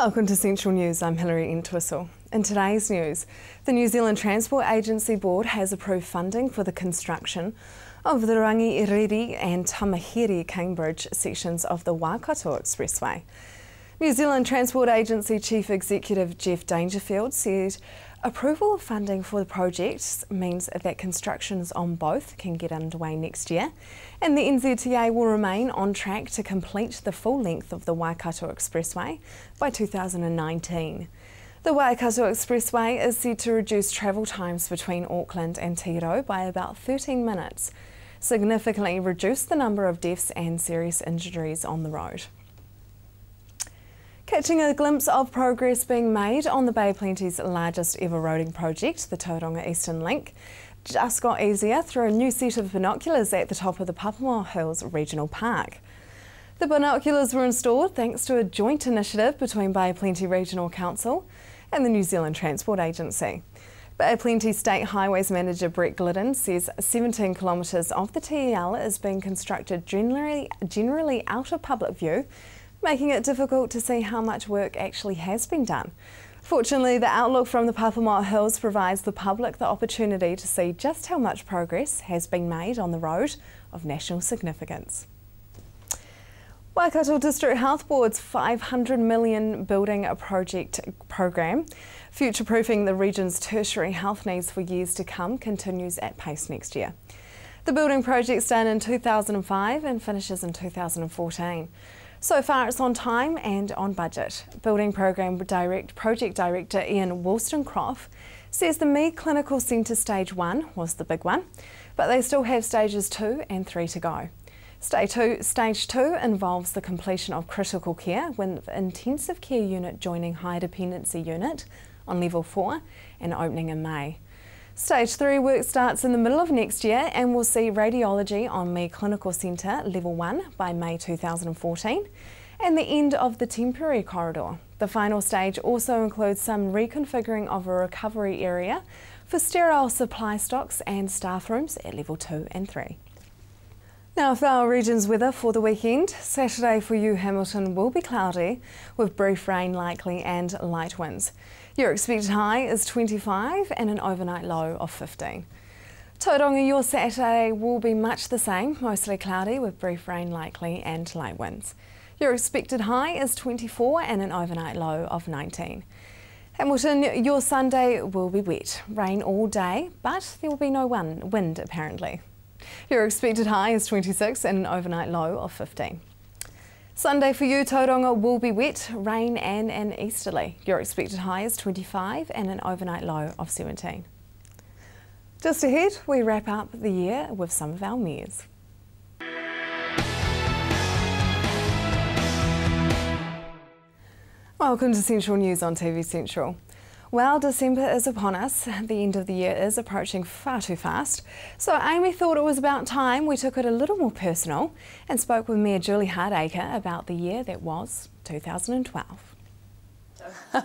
Welcome to Central News, I'm Hilary Entwistle. In today's news, the New Zealand Transport Agency Board has approved funding for the construction of the Rangireire and Tamahiri Cambridge sections of the Waikato Expressway. New Zealand Transport Agency Chief Executive Jeff Dangerfield said approval of funding for the projects means that constructions on both can get underway next year, and the NZTA will remain on track to complete the full length of the Waikato Expressway by 2019. The Waikato Expressway is said to reduce travel times between Auckland and Te Rau by about 13 minutes, significantly reduce the number of deaths and serious injuries on the road. Catching a glimpse of progress being made on the Bay of Plenty's largest ever roading project, the Tauranga Eastern Link, just got easier through a new set of binoculars at the top of the Papamoa Hills Regional Park. The binoculars were installed thanks to a joint initiative between Bay of Plenty Regional Council and the New Zealand Transport Agency. Bay of Plenty State Highways Manager Brett Glidden says 17 kilometres of the TEL is being constructed generally out of public view, making it difficult to see how much work actually has been done. Fortunately, the outlook from the Papamoa Hills provides the public the opportunity to see just how much progress has been made on the road of national significance. Waikato District Health Board's $500 million building project program, future-proofing the region's tertiary health needs for years to come, continues at pace next year. The building project started in 2005 and finishes in 2014. So far it's on time and on budget. Building Project Director Ian Wollstonecroft says the Mee Clinical Centre Stage 1 was the big one, but they still have Stages 2 and 3 to go. Stage 2 involves the completion of critical care with intensive care unit joining high dependency unit on level 4 and opening in May. Stage 3 work starts in the middle of next year and will see radiology on Mee Clinical Centre Level 1 by May 2014 and the end of the temporary corridor. The final stage also includes some reconfiguring of a recovery area for sterile supply stocks and staff rooms at Level 2 and 3. Now for our region's weather for the weekend, Saturday for you Hamilton will be cloudy with brief rain likely and light winds. Your expected high is 25 and an overnight low of 15. Tauranga, your Saturday will be much the same, mostly cloudy with brief rain likely and light winds. Your expected high is 24 and an overnight low of 19. Hamilton, your Sunday will be wet, rain all day, but there will be no wind apparently. Your expected high is 26 and an overnight low of 15. Sunday for you, Tauranga will be wet, rain and an easterly. Your expected high is 25 and an overnight low of 17. Just ahead, we wrap up the year with some of our mayors. Welcome to Central News on TV Central. Well, December is upon us. The end of the year is approaching far too fast. So Amy thought it was about time we took it a little more personal and spoke with Mayor Julie Hardacre about the year that was 2012. Well,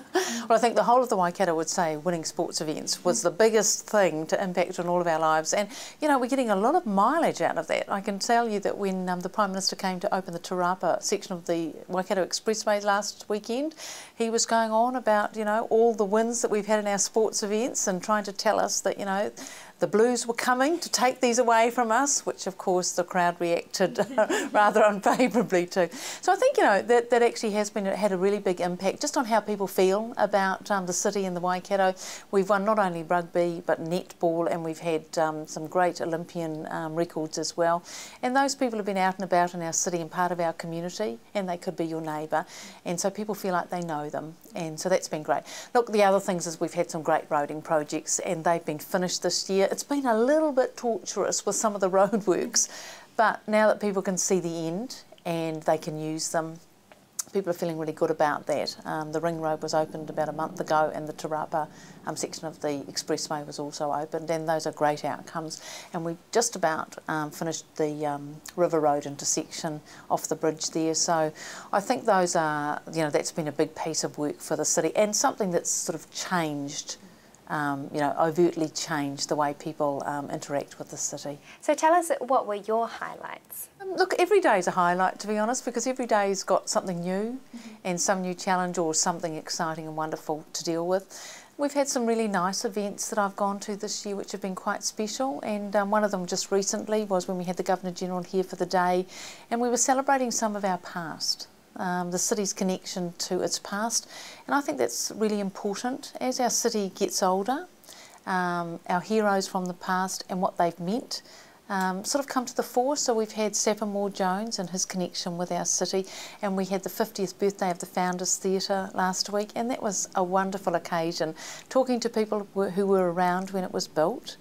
I think the whole of the Waikato would say winning sports events was the biggest thing to impact on all of our lives, and you know, we're getting a lot of mileage out of that. I can tell you that when the Prime Minister came to open the Te Rapa section of the Waikato Expressway last weekend, he was going on about, you know, all the wins that we've had in our sports events and trying to tell us that, you know, the Blues were coming to take these away from us, which of course the crowd reacted rather unfavourably to. So I think, you know, that actually had a really big impact just on how people feel about the city and the Waikato. We've won not only rugby but netball, and we've had some great Olympian records as well. And those people have been out and about in our city and part of our community, and they could be your neighbour. And so people feel like they know them, and so that's been great. Look, the other things is we've had some great roading projects, and they've been finished this year. It's been a little bit torturous with some of the roadworks, but now that people can see the end and they can use them, people are feeling really good about that. The ring road was opened about a month ago, and the Te Rapa section of the expressway was also opened, and those are great outcomes. And we've just about finished the River Road intersection off the bridge there. So I think those are, you know, that's been a big piece of work for the city and something that's sort of changed overtly change the way people interact with the city. So tell us, what were your highlights? Look, every day is a highlight, to be honest, because every day's got something new and some new challenge or something exciting and wonderful to deal with. We've had some really nice events that I've gone to this year which have been quite special, and one of them just recently was when we had the Governor-General here for the day, and we were celebrating some of our past. The city's connection to its past, and I think that's really important. As our city gets older, our heroes from the past and what they've meant sort of come to the fore. So we've had Sapper Moore-Jones and his connection with our city, and we had the 50th birthday of the Founders Theatre last week, and that was a wonderful occasion, talking to people who were around when it was built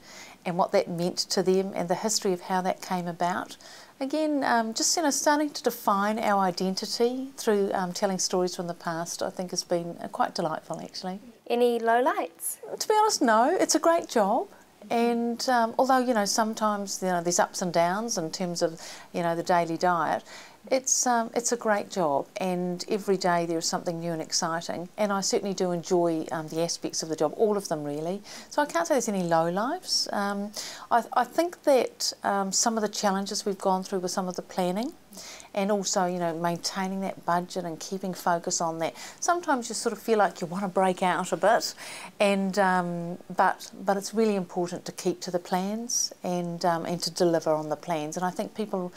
and what that meant to them and the history of how that came about. Again, just starting to define our identity through telling stories from the past, I think has been quite delightful actually. Any lowlights? To be honest, no. It's a great job. And although, sometimes, there's ups and downs in terms of, the daily diet, it's a great job, and every day there is something new and exciting, and I certainly do enjoy the aspects of the job, all of them really. So I can't say there's any lowlights. I think that some of the challenges we've gone through with some of the planning, and also, maintaining that budget and keeping focus on that. Sometimes you sort of feel like you want to break out a bit, and but it's really important to keep to the plans and to deliver on the plans. And I think people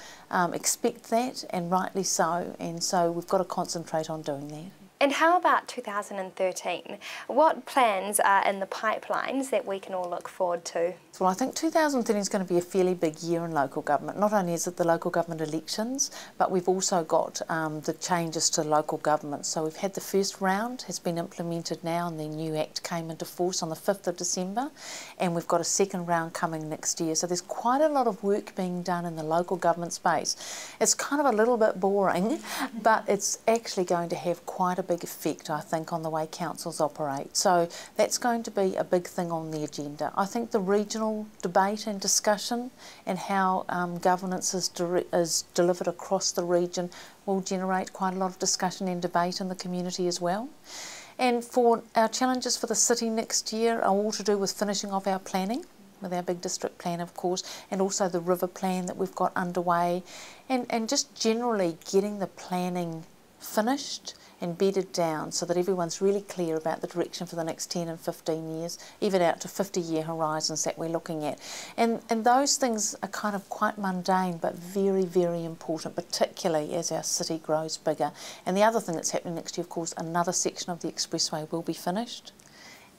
expect that, and rightly so. And so we've got to concentrate on doing that. And how about 2013? What plans are in the pipelines that we can all look forward to? Well, I think 2013 is going to be a fairly big year in local government. Not only is it the local government elections, but we've also got the changes to local government. So we've had the first round, has been implemented now, and the new Act came into force on the 5th of December, and we've got a second round coming next year. So there's quite a lot of work being done in the local government space. It's kind of a little bit boring, but it's actually going to have quite a big effect, I think, on the way councils operate. So that's going to be a big thing on the agenda. I think the regional debate and discussion and how governance is delivered across the region will generate quite a lot of discussion and debate in the community as well. And for our challenges for the city next year are all to do with finishing off our planning, with our big district plan of course, and also the river plan that we've got underway, and just generally getting the planning finished and bedded down so that everyone's really clear about the direction for the next 10 and 15 years, even out to 50-year horizons that we're looking at. And those things are kind of quite mundane but very, very important, particularly as our city grows bigger. And the other thing that's happening next year, of course, another section of the expressway will be finished,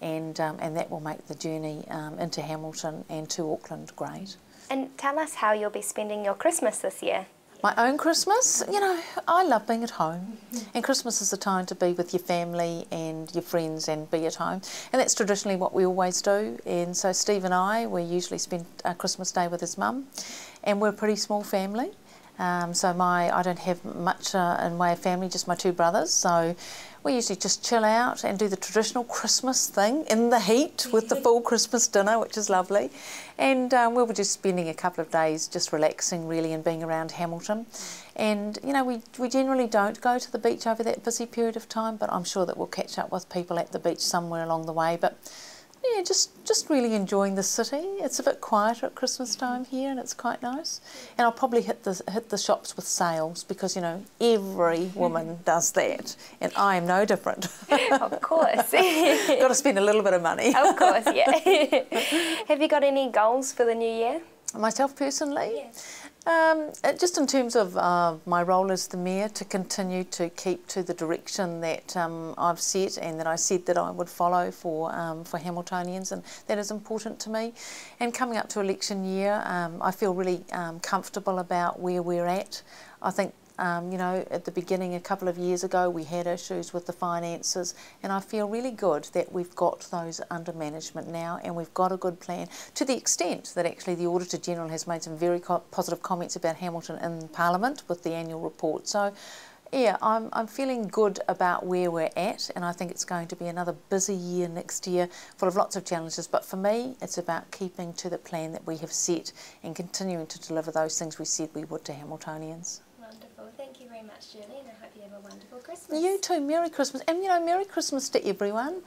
and that will make the journey into Hamilton and to Auckland great. And tell us how you'll be spending your Christmas this year. My own Christmas, I love being at home, and Christmas is the time to be with your family and your friends and be at home, and that's traditionally what we always do. And so Steve and I, we usually spend Christmas Day with his mum, and we're a pretty small family. So I don't have much in way of family, just my two brothers, so we usually just chill out and do the traditional Christmas thing in the heat with the full Christmas dinner, which is lovely. And we'll be just spending a couple of days just relaxing really and being around Hamilton. And we generally don't go to the beach over that busy period of time, but I'm sure that we'll catch up with people at the beach somewhere along the way. But yeah, just really enjoying the city. It's a bit quieter at Christmas time here, and it's quite nice. And I'll probably hit the shops with sales because every woman does that, and I am no different. Of course. Got to spend a little bit of money. Of course, yeah. Have you got any goals for the new year? Myself personally? Yes. Just in terms of my role as the Mayor, to continue to keep to the direction that I've set and that I said that I would follow for Hamiltonians, and that is important to me. And coming up to election year, I feel really comfortable about where we're at. I think at the beginning, a couple of years ago, we had issues with the finances, and I feel really good that we've got those under management now, and we've got a good plan, to the extent that actually the Auditor General has made some very positive comments about Hamilton in Parliament with the annual report. So yeah, I'm feeling good about where we're at, and I think it's going to be another busy year next year, full of lots of challenges. But for me, it's about keeping to the plan that we have set and continuing to deliver those things we said we would to Hamiltonians. Wonderful. Thank you very much. much, Julie, and I hope you have a wonderful Christmas. You too, Merry Christmas. And, you know, Merry Christmas to everyone,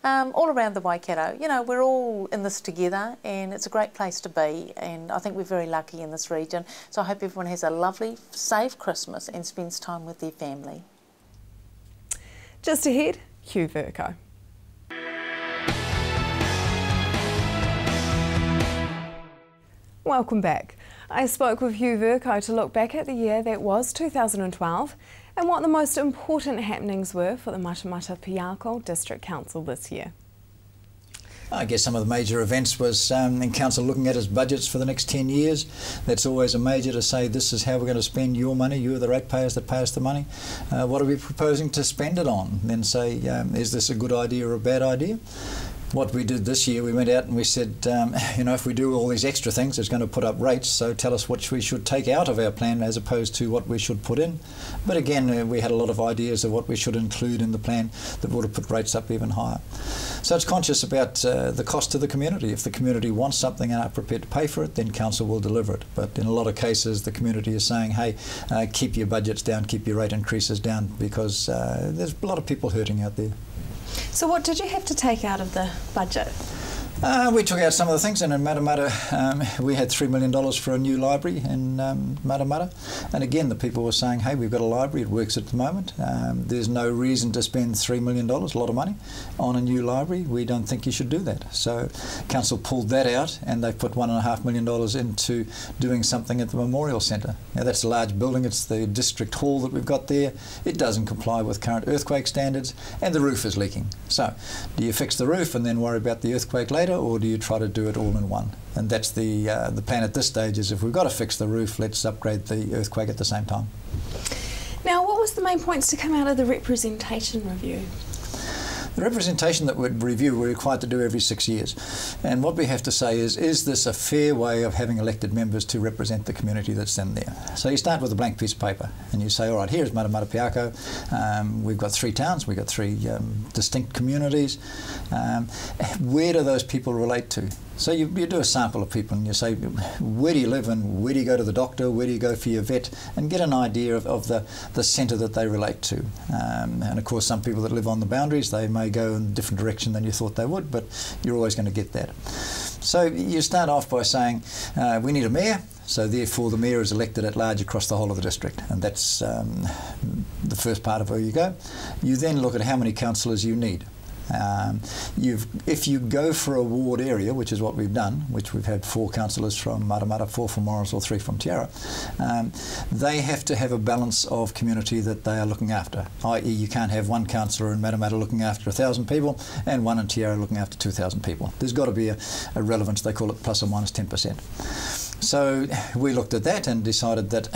all around the Waikato. You know, we're all in this together, and it's a great place to be, and I think we're very lucky in this region. So I hope everyone has a lovely, safe Christmas and spends time with their family. Just ahead, Hugh Vercoe. Welcome back. I spoke with Hugh Vercoe to look back at the year that was 2012 and what the most important happenings were for the Matamata Piako District Council this year. I guess some of the major events was in council looking at its budgets for the next 10 years. That's always a major to say this is how we're going to spend your money. You're the ratepayers that pay us the money. What are we proposing to spend it on? Then say, is this a good idea or a bad idea? What we did this year, we went out and we said, you know, if we do all these extra things, it's going to put up rates, so tell us what we should take out of our plan as opposed to what we should put in. But again, we had a lot of ideas of what we should include in the plan that would have put rates up even higher. So it's conscious about the cost to the community. If the community wants something and are prepared to pay for it, then council will deliver it. But in a lot of cases, the community is saying, hey, keep your budgets down, keep your rate increases down, because there's a lot of people hurting out there. So what did you have to take out of the budget? We took out some of the things, and in Matamata we had $3 million for a new library in Matamata, and again the people were saying, hey, we've got a library, it works at the moment, there's no reason to spend $3 million, a lot of money, on a new library. We don't think you should do that. So council pulled that out, and they put $1.5 million into doing something at the Memorial Centre. Now that's a large building, it's the district hall that we've got there. It doesn't comply with current earthquake standards, and the roof is leaking. So do you fix the roof and then worry about the earthquake later, or do you try to do it all in one? And that's the plan at this stage, is if we've got to fix the roof, let's upgrade the earthquake at the same time. Now, what was the main points to come out of the representation review? The representation that we'd review, we're required to do every 6 years. And what we have to say is this a fair way of having elected members to represent the community that's in there? So you start with a blank piece of paper and you say, all right, here's Matamata Piako. We've got 3 towns, we've got 3 distinct communities. Where do those people relate to? So you do a sample of people and you say, where do you live and where do you go to the doctor, where do you go for your vet, and get an idea of the centre that they relate to. And of course some people that live on the boundaries, they may go in a different direction than you thought they would, but you're always going to get that. So you start off by saying, we need a mayor, so therefore the mayor is elected at large across the whole of the district, and that's the first part of where you go. You then look at how many councillors you need. If you go for a ward area, which is what we've done, which we've had 4 councillors from Matamata, 4 from Morrisville, 3 from Tiara, they have to have a balance of community that they are looking after, i.e. you can't have 1 councillor in Matamata looking after 1,000 people and 1 in Tiara looking after 2,000 people. There's got to be a relevance, they call it plus or minus 10%. So we looked at that and decided that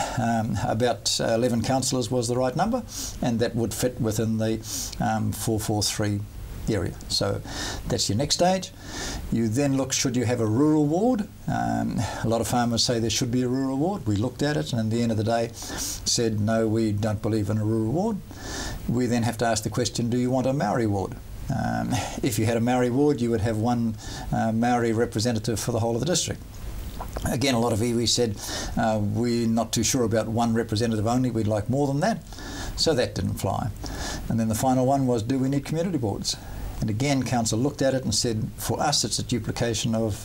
about 11 councillors was the right number, and that would fit within the 443 area. So that's your next stage. You then look, should you have a rural ward? A lot of farmers say there should be a rural ward. We looked at it and at the end of the day said, no, we don't believe in a rural ward. We then have to ask the question, do you want a Maori ward? If you had a Maori ward, you would have 1 Maori representative for the whole of the district. Again, a lot of iwi said, we're not too sure about 1 representative only, we'd like more than that. So that didn't fly. And then the final one was, do we need community boards? And again, council looked at it and said, for us it's a duplication of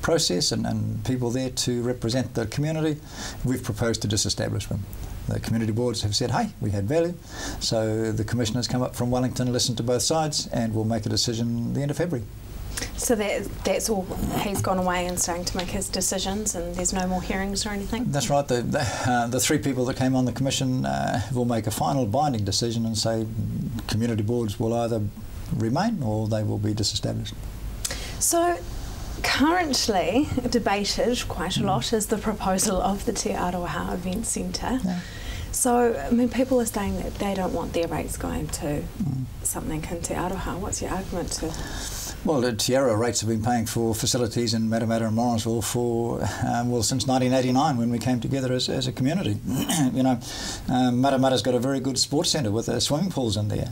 process and people there to represent the community. We've proposed to disestablish them. The community boards have said, hey, we had value. So the commissioners come up from Wellington, listen to both sides, and we'll make a decision at the end of February. So that's all, he's gone away and starting to make his decisions and there's no more hearings or anything? That's right. The 3 people that came on the commission will make a final binding decision and say community boards will either remain or they will be disestablished. So currently debated quite a lot is the proposal of the Te Aroha Event Centre. Yeah. So, I mean, people are saying that they don't want their rates going to something in Te Aroha. What's your argument to? Well, the Tiara rates have been paying for facilities in Matamata and Morrinsville for, since 1989 when we came together as a community. Matamata's got a very good sports centre with swimming pools in there.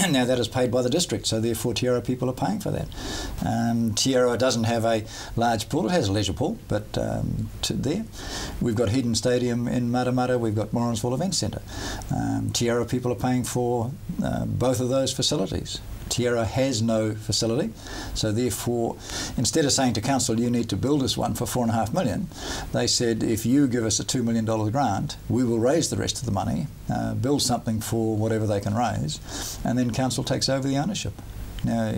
Now that is paid by the district, so therefore Tiara people are paying for that. Tiara doesn't have a large pool, it has a leisure pool, but there. We've got Heaton Stadium in Matamata, we've got Morrinsville Event Centre. Tiara people are paying for both of those facilities. Tiara has no facility, so therefore, instead of saying to council, you need to build us one for $4.5 million, they said, if you give us a $2 million grant, we will raise the rest of the money, build something for whatever they can raise, and then council takes over the ownership. Now,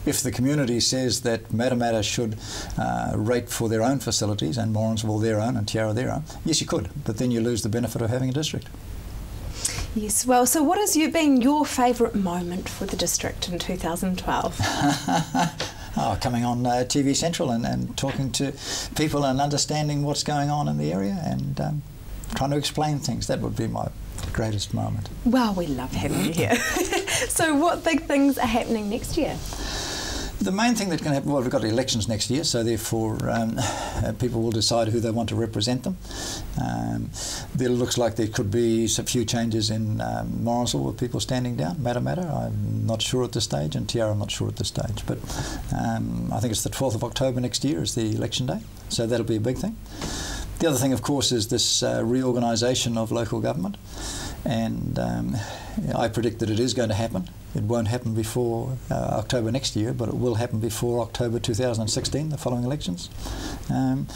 if the community says that Matamata should rate for their own facilities and Morrinsville their own and Tiara their own, yes, you could, but then you lose the benefit of having a district. Yes, well, so what has been your favourite moment for the district in 2012? Coming on TV Central and talking to people and understanding what's going on in the area and trying to explain things. That would be my greatest moment. Well, we love having you here. So what big things are happening next year? The main thing that can happen, well, we've got elections next year, so therefore people will decide who they want to represent them. There looks like there could be a few changes in Morrinsville with people standing down. Matamata, I'm not sure at this stage, and Tiara, I'm not sure at this stage. But I think it's the 12th of October next year is the election day, so that'll be a big thing. The other thing, of course, is this reorganisation of local government, and I predict that it is going to happen. It won't happen before October next year, but it will happen before October 2016, the following elections. Matamata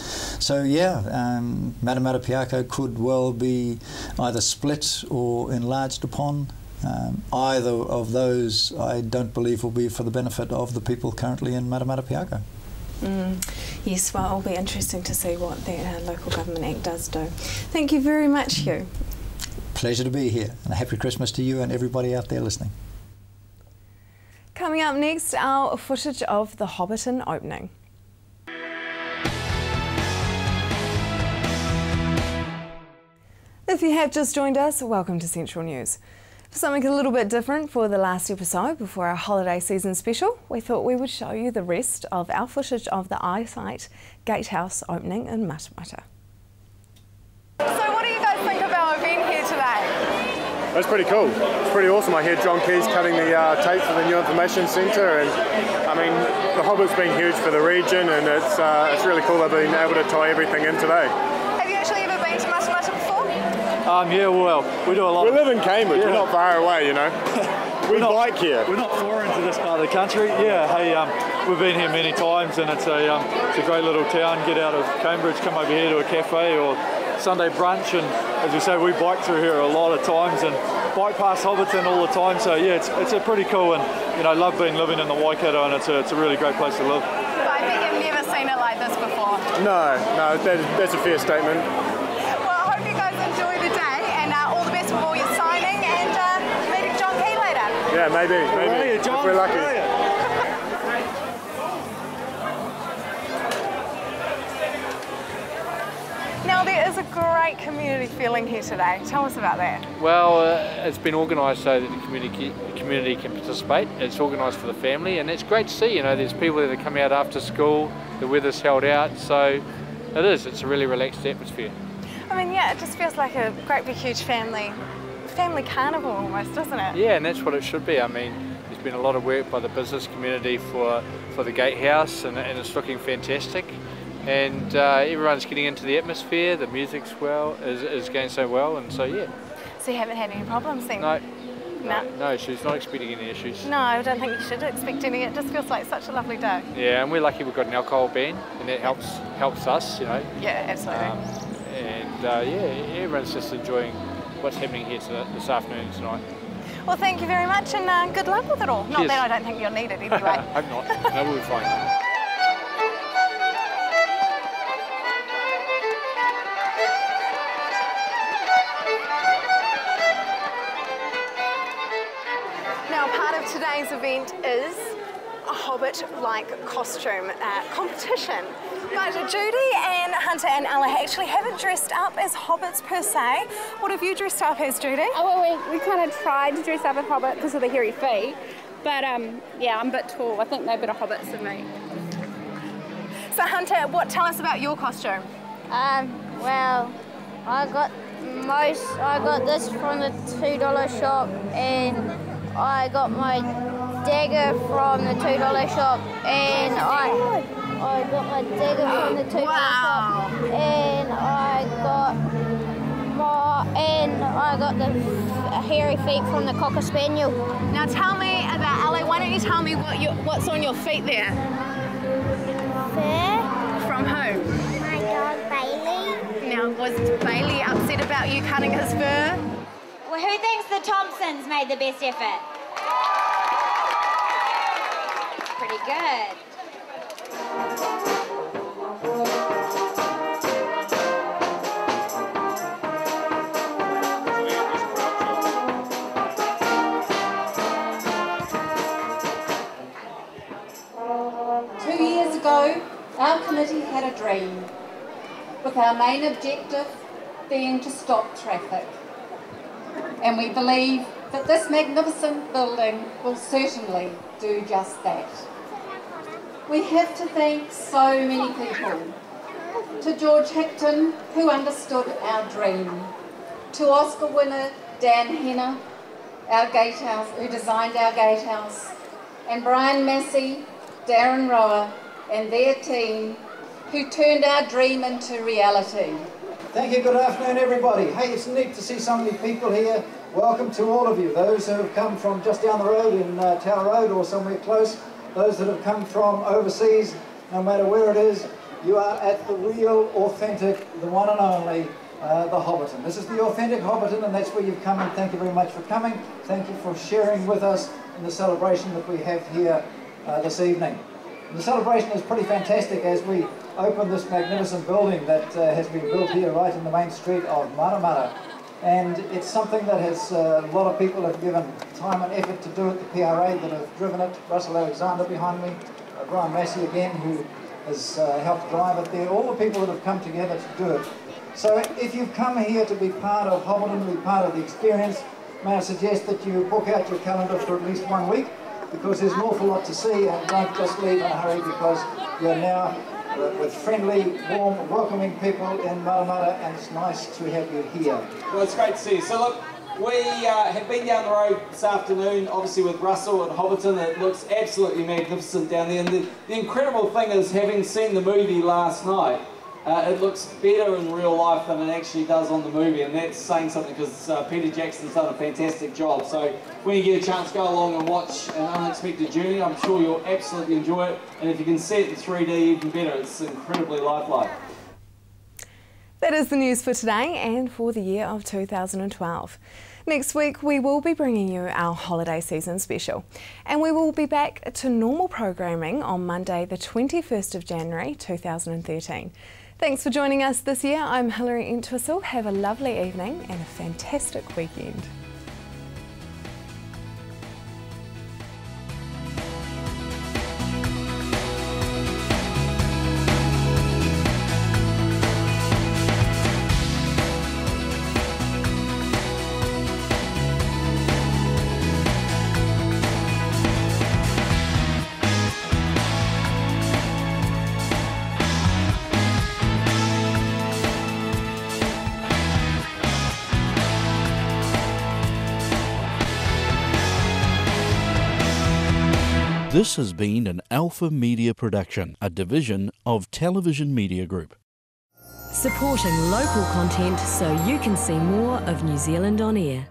Piako could well be either split or enlarged upon. Either of those I don't believe will be for the benefit of the people currently in Matamata Piako. Yes, well, it'll be interesting to see what the Local Government Act does do. Thank you very much, Hugh. Pleasure to be here, and a happy Christmas to you and everybody out there listening. Coming up next, our footage of the Hobbiton opening. If you have just joined us, welcome to Central News. For something a little bit different for the last episode before our holiday season special, we thought we would show you the rest of our footage of the Eyesight Gatehouse opening in Matamata. So what do you guys think of our event here today? That's pretty cool. It's pretty awesome. I hear John Keys cutting the tape for the new information centre, and I mean the Hobbit's been huge for the region, and it's really cool they've been able to tie everything in today. Have you actually ever been to Matamata before? Yeah, well, we do a lot. We live in Cambridge. Yeah. We're not far away, you know. We bike here. We're not foreign to this part of the country. Yeah, hey, we've been here many times, and it's a great little town. Get out of Cambridge, come over here to a cafe or Sunday brunch, and as we say, we bike through here a lot of times and bike past Hobbiton all the time. So yeah, it's a pretty cool, and you know, love living in the Waikato, and it's a really great place to live. But I bet you've never seen it like this before. No, that's a fair statement. Well, I hope you guys enjoy the day, and all the best with all your signing and meeting John Key later. Yeah, maybe. John, if we're lucky. Now, there is a great community feeling here today. Tell us about that. Well, it's been organised so that the community can participate. It's organised for the family, and it's great to see. You know, there's people that are coming out after school, the weather's held out, so it's a really relaxed atmosphere. I mean, yeah, it just feels like a great big huge family carnival almost, doesn't it? Yeah, and that's what it should be. I mean, there's been a lot of work by the business community for the Gatehouse, and it's looking fantastic. And everyone's getting into the atmosphere, the music's is going so well, and so yeah. So you haven't had any problems then? No issues, not expecting any issues. No, I don't think you should expect any. It just feels like such a lovely day. Yeah, and we're lucky we've got an alcohol ban, and that helps us, you know. Yeah, absolutely. Everyone's just enjoying what's happening here this afternoon and tonight. Well, thank you very much, and good luck with it all. Cheers. Not that I don't think you'll need it anyway. Hope not. No, we'll be fine. Today's event is a Hobbit-like costume competition. But Judy and Hunter and Ella actually haven't dressed up as Hobbits per se. What have you dressed up as, Judy? Oh, well, we kind of tried to dress up as Hobbit because of the hairy feet, But yeah, I'm a bit tall. I think they're better hobbits than me. So Hunter, tell us about your costume? Well, I got this from the $2 shop, and I got my dagger from the $2 shop, and I got my dagger from the $2 shop, and I got the hairy feet from the Cocker Spaniel. Now tell me about Ali. Why don't you tell me what's on your feet there? Fur. From who? My dog Bailey. Now, was Bailey upset about you cutting his fur? Well, who thinks the Thompsons made the best effort? Pretty good. Our committee had a dream, with our main objective being to stop traffic. And we believe that this magnificent building will certainly do just that. We have to thank so many people. To George Hickton, who understood our dream. To Oscar winner Dan Henner, our gatehouse, who designed our gatehouse. And Brian Massey, Darren Rower, and their team, who turned our dream into reality. Thank you, good afternoon everybody. Hey, it's neat to see so many people here. Welcome to all of you, those who have come from just down the road in Tower Road or somewhere close, those that have come from overseas, no matter where it is, you are at the real, authentic, the one and only, the Hobbiton. This is the authentic Hobbiton, and that's where you've come, and thank you very much for coming. Thank you for sharing with us in the celebration that we have here this evening. The celebration is pretty fantastic as we open this magnificent building that has been built here right in the main street of Maramara. And it's something that has a lot of people have given time and effort to do it. The PRA that have driven it, Russell Alexander behind me, Brian Massey again, who has helped drive it there, all the people that have come together to do it. So if you've come here to be part of Hobbiton, to be part of the experience, may I suggest that you book out your calendar for at least 1 week, because there's an awful lot to see, and don't just leave in a hurry, because you're now with friendly, warm, welcoming people in Maramara, and it's nice to have you here. Well, it's great to see you. So look, we have been down the road this afternoon, obviously with Russell at Hobbiton. It looks absolutely magnificent down there, and the incredible thing is, having seen the movie last night, it looks better in real life than it actually does on the movie, and that's saying something, because Peter Jackson's done a fantastic job. So when you get a chance, go along and watch An Unexpected Journey. I'm sure you'll absolutely enjoy it, and if you can see it in 3D, even better. It's incredibly lifelike. That is the news for today and for the year of 2012. Next week we will be bringing you our holiday season special, and we will be back to normal programming on Monday the 21st of January 2013. Thanks for joining us this year. I'm Hilary Entwistle. Have a lovely evening and a fantastic weekend. This has been an Alpha Media production, a division of Television Media Group. Supporting local content so you can see more of New Zealand on air.